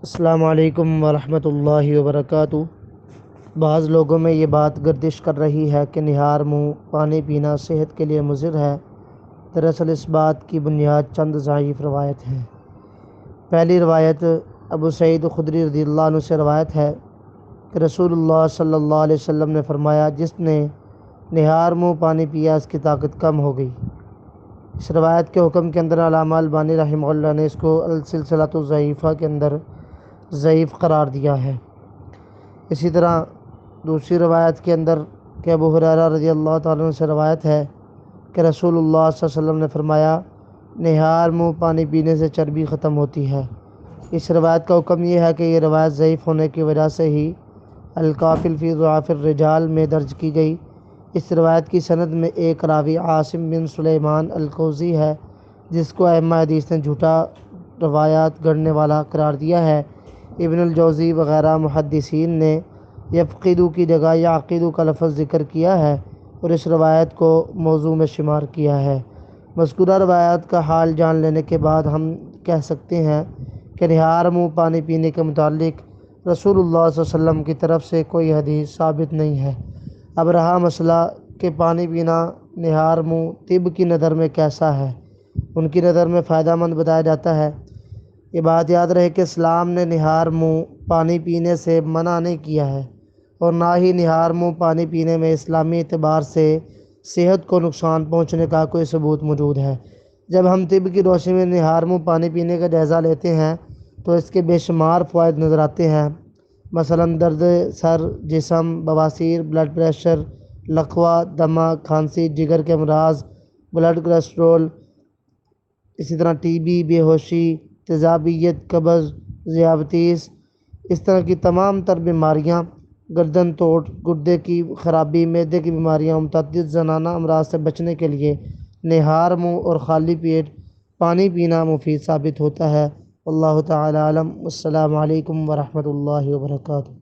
السلام علیکم ورحمۃ اللہ وبرکاتہ۔ بعض لوگوں میں یہ بات گردش کر رہی ہے کہ نہار منہ پانی پینا صحت کے لیے مضر ہے۔ دراصل اس بات کی بنیاد چند ضعیف روایت ہیں۔ پہلی روایت ابو سعید خدری رضی اللہ عنہ سے روایت ہے کہ رسول اللہ صلی اللہ علیہ وسلم نے فرمایا، جس نے نہار منہ پانی پیا اس کی طاقت کم ہو گئی۔ اس روایت کے حکم کے اندر علامہ البانی رحمہ اللہ نے اس کو السلسلۃ الضعیفہ کے اندر ضعیف قرار دیا ہے۔ اسی طرح دوسری روایت کے اندر کہ ابو ہریرہ رضی اللہ تعالیٰ عنہ سے روایت ہے کہ رسول اللہ صلی اللہ علیہ وسلم نے فرمایا، نہار منہ پانی پینے سے چربی ختم ہوتی ہے۔ اس روایت کا حکم یہ ہے کہ یہ روایت ضعیف ہونے کی وجہ سے ہی الکافل فی ضعاف الرجال میں درج کی گئی۔ اس روایت کی سند میں ایک راوی عاصم بن سلیمان الکوزی ہے، جس کو ائمہ حدیث نے جھوٹا روایات گڑھنے والا قرار دیا ہے۔ ابن الجوزی وغیرہ محدثین نے یفقدو کی جگہ یعقدو کا لفظ ذکر کیا ہے اور اس روایت کو موضوع میں شمار کیا ہے۔ مذکورہ روایات کا حال جان لینے کے بعد ہم کہہ سکتے ہیں کہ نہار منہ پانی پینے کے متعلق رسول اللہ صلی اللہ علیہ وسلم کی طرف سے کوئی حدیث ثابت نہیں ہے۔ اب رہا مسئلہ کہ پانی پینا نہار منہ طب کی نظر میں کیسا ہے۔ ان کی نظر میں فائدہ مند بتایا جاتا ہے۔ یہ بات یاد رہے کہ اسلام نے نہار منہ پانی پینے سے منع نہیں کیا ہے، اور نہ ہی نہار منہ پانی پینے میں اسلامی اعتبار سے صحت کو نقصان پہنچنے کا کوئی ثبوت موجود ہے۔ جب ہم طب کی روشنی میں نہار منہ پانی پینے کا جائزہ لیتے ہیں تو اس کے بے شمار فوائد نظر آتے ہیں۔ مثلاً درد سر، جسم، بواسیر، بلڈ پریشر، لقوہ، دمہ، کھانسی، جگر کے امراض، بلڈ کولیسٹرول، اسی طرح ٹی بی، بے ہوشی، تیزابیت، قبض، ذیابیطس، اس طرح کی تمام تر بیماریاں، گردن توڑ، گردے کی خرابی، معدے کی بیماریاں، متعدد زنانہ امراض سے بچنے کے لیے نہار منہ اور خالی پیٹ پانی پینا مفید ثابت ہوتا ہے۔ اللہ تعالی عالم۔ السلام علیکم ورحمۃ اللہ وبرکاتہ۔